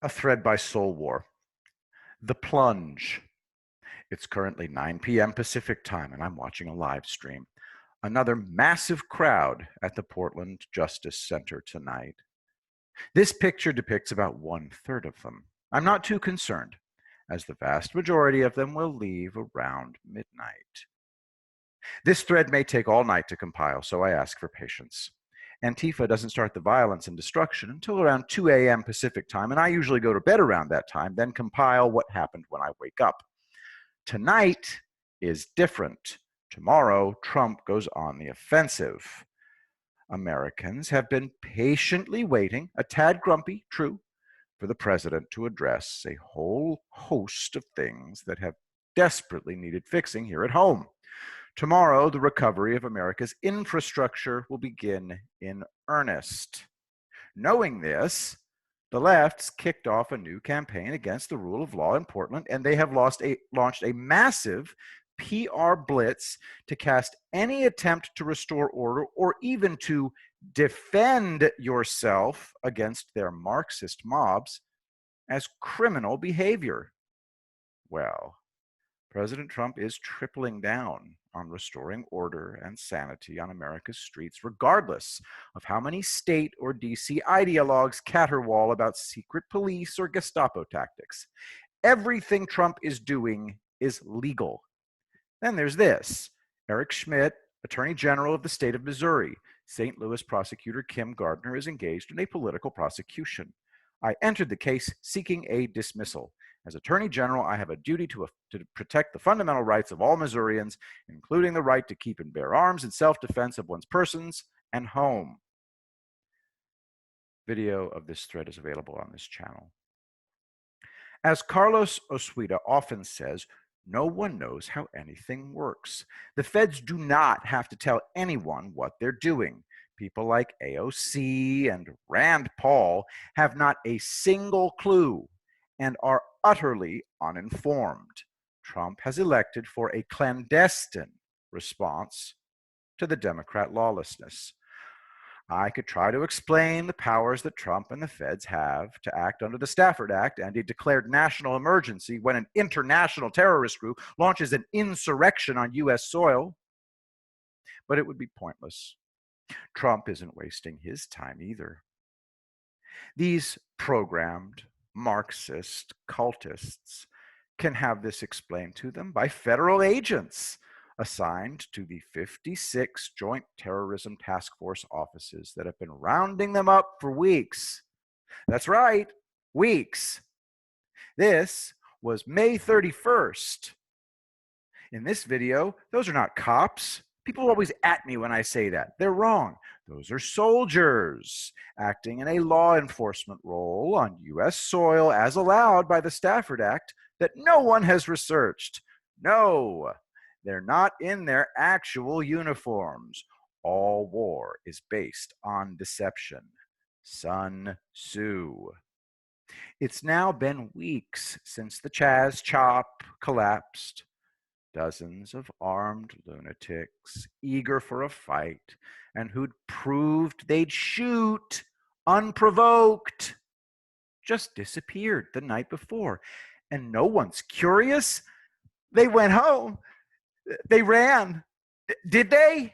A thread by Soul War. The Plunge. It's currently 9 p.m. Pacific time, and I'm watching a live stream. Another massive crowd at the Portland Justice Center tonight. This picture depicts about 1/3 of them. I'm not too concerned, as the vast majority of them will leave around midnight. This thread may take all night to compile, so I ask for patience. Antifa doesn't start the violence and destruction until around 2 a.m. Pacific time, and I usually go to bed around that time, then compile what happened when I wake up. Tonight is different. Tomorrow, Trump goes on the offensive. Americans have been patiently waiting, a tad grumpy, true, for the president to address a whole host of things that have desperately needed fixing here at home. Tomorrow, the recovery of America's infrastructure will begin in earnest. Knowing this, the left's kicked off a new campaign against the rule of law in Portland, and they have launched a massive PR blitz to cast any attempt to restore order or even to defend yourself against their Marxist mobs as criminal behavior. Well, President Trump is tripling down on restoring order and sanity on America's streets, regardless of how many state or DC ideologues caterwaul about secret police or Gestapo tactics. Everything Trump is doing is legal. Then there's this. Eric Schmidt, Attorney General of the state of Missouri. St. Louis prosecutor Kim Gardner is engaged in a political prosecution. I entered the case seeking a dismissal. As Attorney General, I have a duty to protect the fundamental rights of all Missourians, including the right to keep and bear arms in self-defense of one's persons and home. Video of this thread is available on this channel. As Carlos Osuita often says, no one knows how anything works. The feds do not have to tell anyone what they're doing. People like AOC and Rand Paul have not a single clue and are utterly uninformed. Trump has elected for a clandestine response to the Democrat lawlessness. I could try to explain the powers that Trump and the feds have to act under the Stafford Act and a declared national emergency when an international terrorist group launches an insurrection on U.S. soil, but it would be pointless. Trump isn't wasting his time either. These programmed Marxist cultists can have this explained to them by federal agents assigned to the 56 Joint Terrorism Task Force offices that have been rounding them up for weeks. That's right, weeks. This was May 31st. In this video, those are not cops. People always at me when I say that. They're wrong. Those are soldiers acting in a law enforcement role on U.S. soil as allowed by the Stafford Act that no one has researched. No, they're not in their actual uniforms. All war is based on deception. Sun Tzu. It's now been weeks since the Chaz Chop collapsed. Dozens of armed lunatics, eager for a fight, and who'd proved they'd shoot unprovoked, just disappeared the night before. And no one's curious. They went home. They ran. Did they?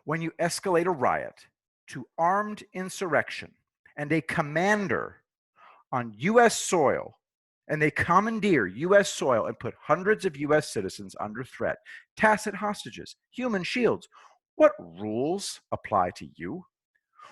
When you escalate a riot to armed insurrection and a commander on U.S. soil, and they commandeer U.S. soil and put hundreds of U.S. citizens under threat, tacit hostages, human shields, what rules apply to you?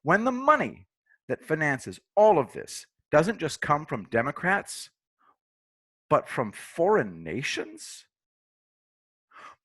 When the money that finances all of this doesn't just come from Democrats, but from foreign nations?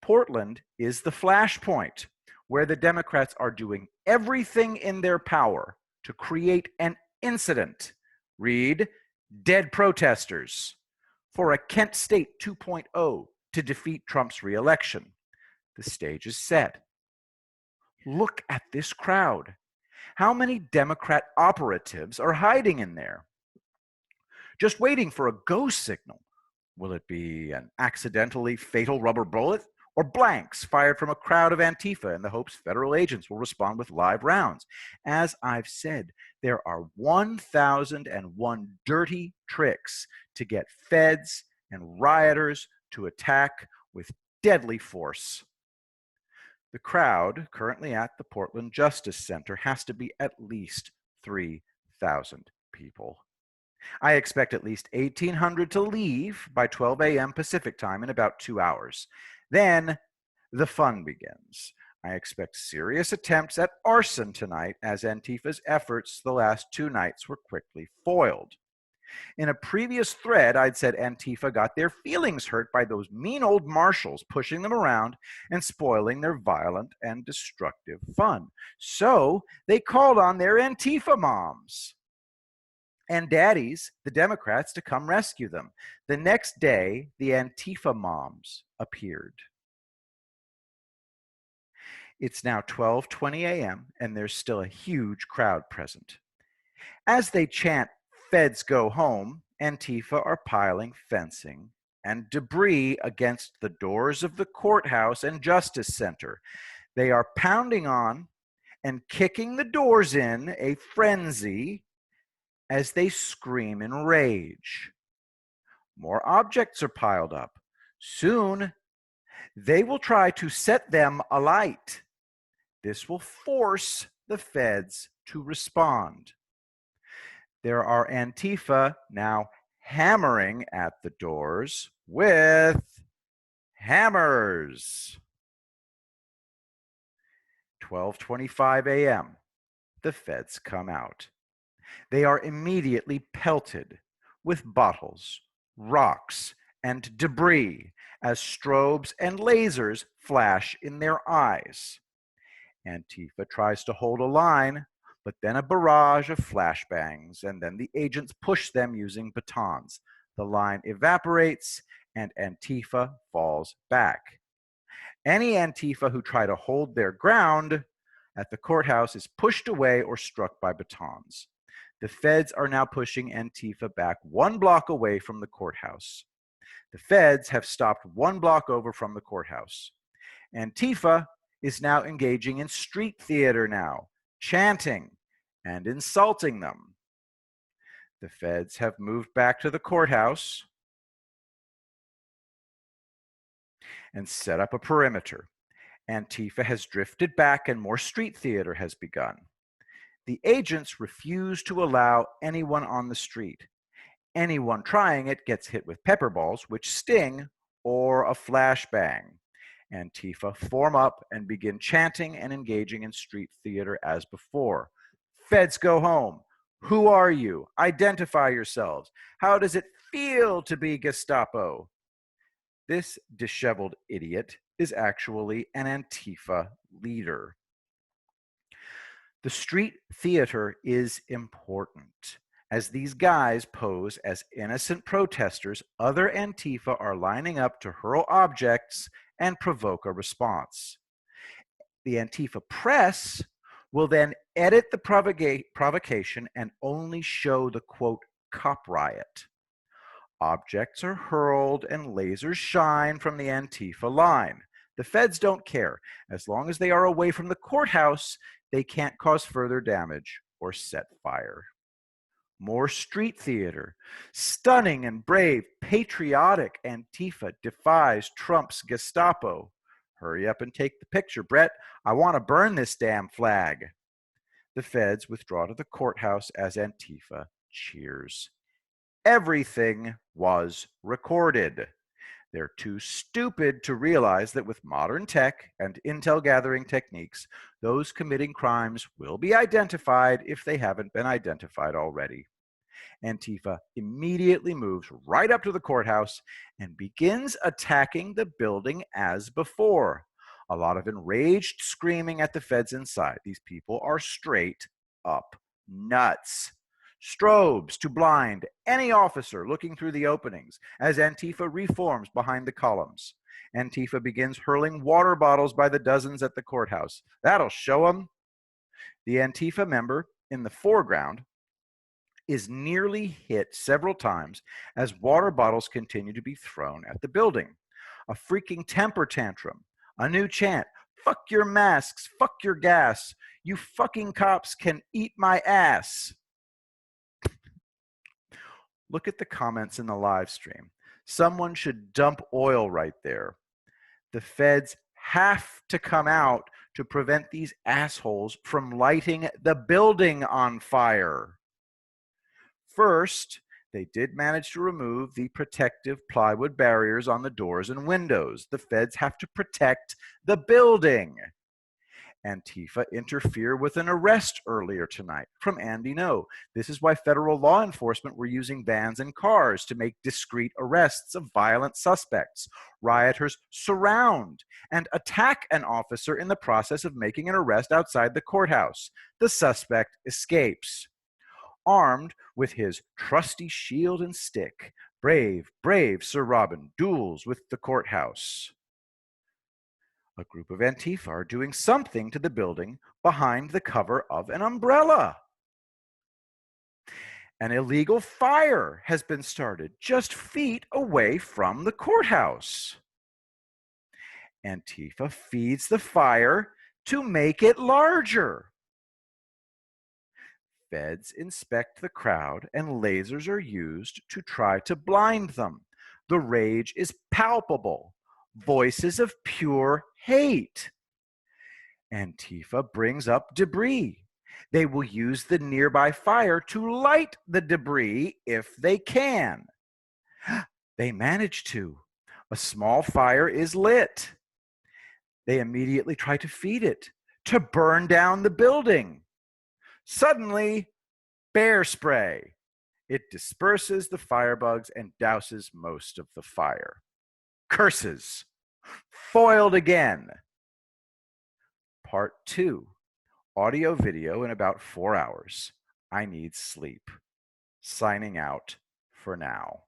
Portland is the flashpoint where the Democrats are doing everything in their power to create an incident. Read, dead protesters, for a Kent State 2.0 to defeat Trump's re-election. The stage is set. Look at this crowd. How many Democrat operatives are hiding in there? Just waiting for a go signal. Will it be an accidentally fatal rubber bullet or blanks fired from a crowd of Antifa in the hopes federal agents will respond with live rounds. As I've said, there are 1,001 dirty tricks to get feds and rioters to attack with deadly force. The crowd currently at the Portland Justice Center has to be at least 3,000 people. I expect at least 1,800 to leave by 12 a.m. Pacific time in about 2 hours. Then the fun begins. I expect serious attempts at arson tonight as Antifa's efforts the last 2 nights were quickly foiled. In a previous thread, I'd said Antifa got their feelings hurt by those mean old marshals pushing them around and spoiling their violent and destructive fun. So they called on their Antifa moms and daddies, the Democrats, to come rescue them. The next day, the Antifa moms appeared. It's now 12:20 a.m., and there's still a huge crowd present. As they chant, "Feds go home," Antifa are piling fencing and debris against the doors of the courthouse and Justice Center. They are pounding on and kicking the doors in a frenzy as they scream in rage. More objects are piled up. Soon, they will try to set them alight. This will force the feds to respond. There are Antifa now hammering at the doors with hammers. 12:25 a.m. The feds come out. They are immediately pelted with bottles, rocks, and debris as strobes and lasers flash in their eyes. Antifa tries to hold a line, but then a barrage of flashbangs, and then the agents push them using batons. The line evaporates, and Antifa falls back. Any Antifa who try to hold their ground at the courthouse is pushed away or struck by batons. The feds are now pushing Antifa back 1 block away from the courthouse. The feds have stopped 1 block over from the courthouse. Antifa is now engaging in street theater now, chanting and insulting them. The feds have moved back to the courthouse and set up a perimeter. Antifa has drifted back and more street theater has begun. The agents refuse to allow anyone on the street. Anyone trying it gets hit with pepper balls, which sting, or a flashbang. Antifa form up and begin chanting and engaging in street theater as before. Feds go home. Who are you? Identify yourselves. How does it feel to be Gestapo? This disheveled idiot is actually an Antifa leader. The street theater is important. As these guys pose as innocent protesters, other Antifa are lining up to hurl objects and provoke a response. The Antifa press will then edit the provocation and only show the, quote, cop riot. Objects are hurled and lasers shine from the Antifa line. The feds don't care. As long as they are away from the courthouse, they can't cause further damage or set fire. More street theater. Stunning and brave, patriotic Antifa defies Trump's Gestapo. Hurry up and take the picture, Brett. I want to burn this damn flag. The feds withdraw to the courthouse as Antifa cheers. Everything was recorded. They're too stupid to realize that with modern tech and intel gathering techniques, those committing crimes will be identified if they haven't been identified already. Antifa immediately moves right up to the courthouse and begins attacking the building as before. A lot of enraged screaming at the feds inside. These people are straight up nuts. Strobes to blind any officer looking through the openings as Antifa reforms behind the columns. Antifa begins hurling water bottles by the dozens at the courthouse. That'll show them. The Antifa member in the foreground is nearly hit several times as water bottles continue to be thrown at the building. a freaking temper tantrum, a new chant, fuck your masks, fuck your gas, you fucking cops can eat my ass. Look at the comments in the live stream. Someone should dump oil right there. The feds have to come out to prevent these assholes from lighting the building on fire. First, they did manage to remove the protective plywood barriers on the doors and windows. The feds have to protect the building. Antifa interfere with an arrest earlier tonight from Andy No. This is why federal law enforcement were using vans and cars to make discreet arrests of violent suspects. Rioters surround and attack an officer in the process of making an arrest outside the courthouse. The suspect escapes. Armed with his trusty shield and stick, brave, brave Sir Robin duels with the courthouse. A group of Antifa are doing something to the building behind the cover of an umbrella. An illegal fire has been started just feet away from the courthouse. Antifa feeds the fire to make it larger. Feds inspect the crowd and lasers are used to try to blind them. The rage is palpable. Voices of pure hate. Antifa brings up debris. They will use the nearby fire to light the debris if they can. They manage to. A small fire is lit. They immediately try to feed it, to burn down the building. Suddenly, bear spray. It disperses the firebugs and douses most of the fire. Curses. Foiled again. Part 2. Audio video in about 4 hours. I need sleep. Signing out for now.